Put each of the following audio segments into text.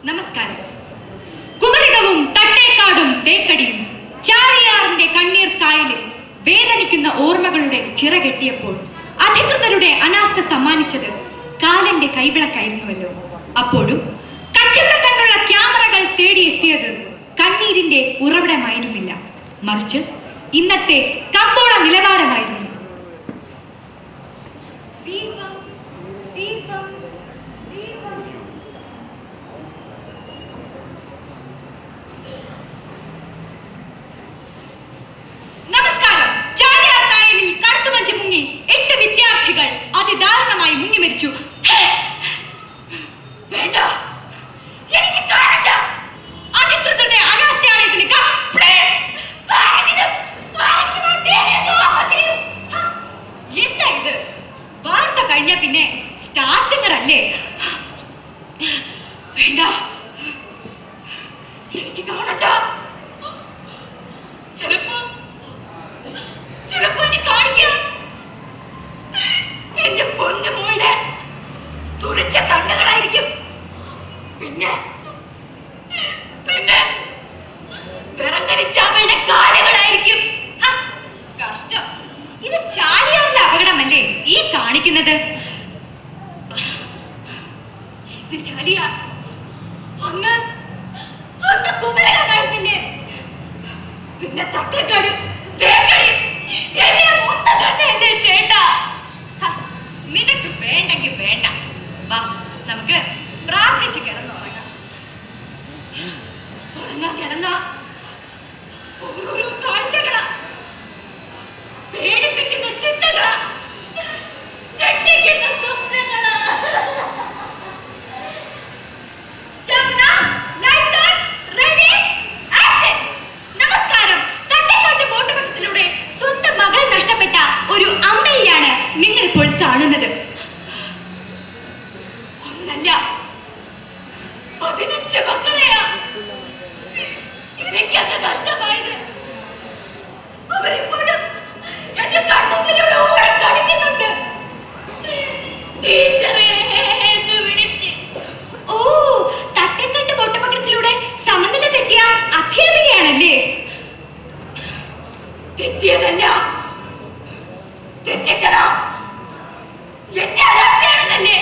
നമസ്കാരം. കുമരകവും തട്ടേക്കാടും തേക്കടിയും ചാലിയാറിന്റെ കണ്ണീർ കായലിൽ വേദനിക്കുന്ന ഓർമ്മകളുടെ ചിറകെട്ടിയപ്പോൾ അധികൃതരുടെ അനാസ്ഥ സമ്മാനിച്ചത് കാലന്റെ കൈവിളക്കായിരുന്നുവല്ലോ. അപ്പോഴും കച്ചവടക്കണ്ണുള്ള ക്യാമറകൾ തേടിയെത്തിയത് കണ്ണീരിന്റെ ഉറവിടമായിരുന്നില്ല, മറിച്ച് ഇന്നത്തെ കമ്പോള നിലവാരമായിരുന്നു. ദീപം ദീപം ദീപം. നമസ്കാരം. ചാലിയാർ കായലിൽ കടുത്തുമഞ്ച് മുങ്ങി 8 വിദ്യാർത്ഥികൾ അതിദാരുണമായി മുങ്ങി മരിച്ചു. വേണ്ട, എനിക്ക് കാണണ്ട. അധികൃതരുടെ അനാസ്ഥയാണ് ഇതിന്. എന്താ ഇത്? വാർത്ത കഴിഞ്ഞ പിന്നെ സ്റ്റാർ സിംഗർ അല്ലേ? വേണ്ട, എനിക്ക് കാണണ്ട. ചിലപ്പോ ഇനി കാണിക്കാം. എന്റെ പൊന്നു മോളുടെ തുറച്ച കണ്ണുകളായിരിക്കും. പിന്നെ വിറങ്ങലിച്ചവളുടെ കാലുകളായിരിക്കും. കഷ്ടം. ഇത് ചാലിയാറിലെ അപകടമല്ലേ ഈ കാണിക്കുന്നത്? ഇത് ചാലിയാർ ഒന്ന് കുമരകമായിരുന്നില്ലേ? പിന്നെ തട്ടേക്കാട്, തേക്കടി എല്ലാം ഒന്ന തന്നെയല്ലേ ചേട്ടാ? നിനക്ക് വേണ്ടെങ്കിൽ വേണ്ട. വാ, നമുക്ക് പ്രാർത്ഥിച്ച് കിടന്നുറങ്ങാം. കിടന്ന ഓരോരോ കാഴ്ചകളാ, പേടിപ്പിക്കുന്ന ചിന്തകളാ, ഞെട്ടിക്കുന്ന സ്വപ്നങ്ങളാ. നമസ്കാരം. തട്ടിക്കാട്ട് ബോട്ടുപടത്തിലൂടെ സ്വന്തം മകൾ നഷ്ടപ്പെട്ട ഒരു അമ്മയെയാണ് നിങ്ങൾ ഇപ്പോൾ കാണുന്നത്. ഒന്നല്ല, 15 മക്കളെയാ എനിക്കത് നഷ്ടമായത്. അവരിപ്പോഴും എന്റെ കൺമുമ്പിലൂടെ ഓടി കളിക്കുന്നുണ്ട്. ടീച്ചറേ എന്ന് വിളിച്ച്. ഓ, തട്ടിക്കെട്ട് ബോട്ടുപകടത്തിലൂടെ സമനില തെറ്റിയ അധ്യാപികയാണല്ലേ? തെറ്റിയതല്ല, തെറ്റിച്ചതാ. എന്റെ അനാസ്ഥയാണെന്നല്ലേ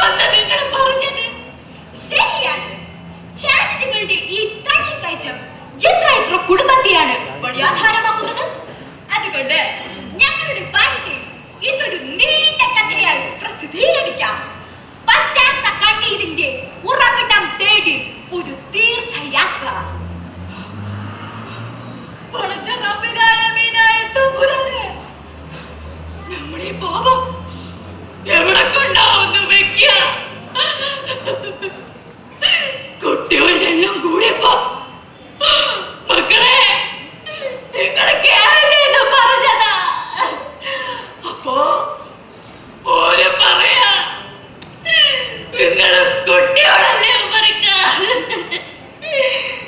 അന്ന് നിങ്ങൾ പറഞ്ഞത്? ശരിയാണ്. ചാനലുകളുടെ ഈ തള്ളിക്കയറ്റം എത്ര കുടുംബത്തെയാണ് വഴിയാധാരമാക്കുന്നത്. അതുകൊണ്ട് ഞങ്ങളുടെ വാരികയിൽ ഇതൊരു നീണ്ട കഥയായി പ്രസിദ്ധീകരിക്കാം. പറ്റാത്ത കണ്ണീരിന്റെ ഉറവിടം തേടി ഒരു തീർത്ഥയാത്ര. നമ്മുടെ പാപം എവിടെ കൊണ്ടാവുന്നു വെക്കുക? കുട്ടികളുടെ എണ്ണം കൂടിയപ്പോ മക്കളെ നിങ്ങളെ കേറില്ലെന്ന് പറഞ്ഞതാ. അപ്പോ ഓര് പറയാ നിങ്ങള് കുട്ടിയോടല്ലേ പറക്ക,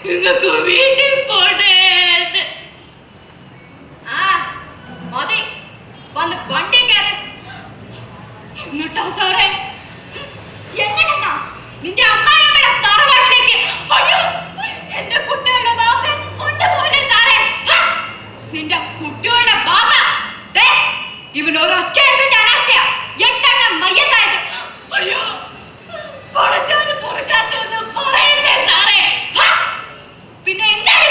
നിങ്ങൾക്ക് വീട്ടിൽ പോണ്ടേ? മതി, വന്ന് വണ്ടി കയറി. എന്നിട്ടോ സാറേ? എങ്ങനെന്നാ നിന്റെ അമ്മായിയമ്മയുടെ തറവാട്ടിലേക്ക്? അയ്യോ, എന്റെ കുട്ടികളുടെ ബാപ്പ കൊണ്ടുപോലെ സാറേ. നിന്റെ കുട്ടികളുടെ ബാപ്പ ഇവൻ ഒരൊറ്റ അനാസ്ഥയാ 8 എണ്ണം മയ്യത്തായത്. അയ്യോ, പൊറക്കാത്തൊന്നും പറയണ്ടേ സാറേ? പിന്നെ എന്താണ്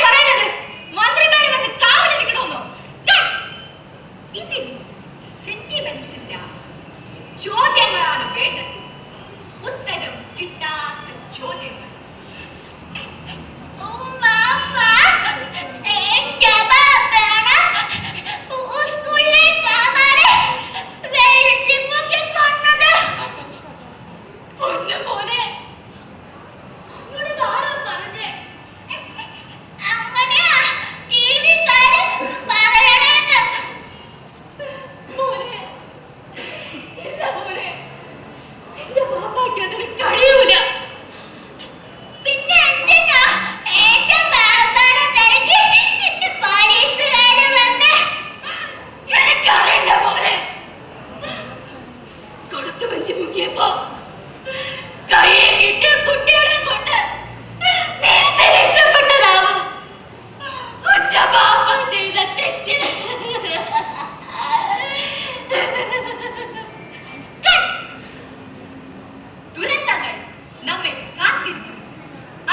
നമ്മെ കാത്തിരിക്കുന്നു.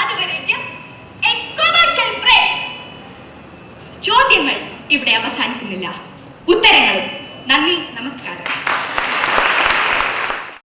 അതുവരേക്കും a commercial break. ചോദ്യങ്ങൾ ഇവിടെ അവസാനിക്കുന്നില്ല, ഉത്തരങ്ങളും. നന്ദി, നമസ്കാരം.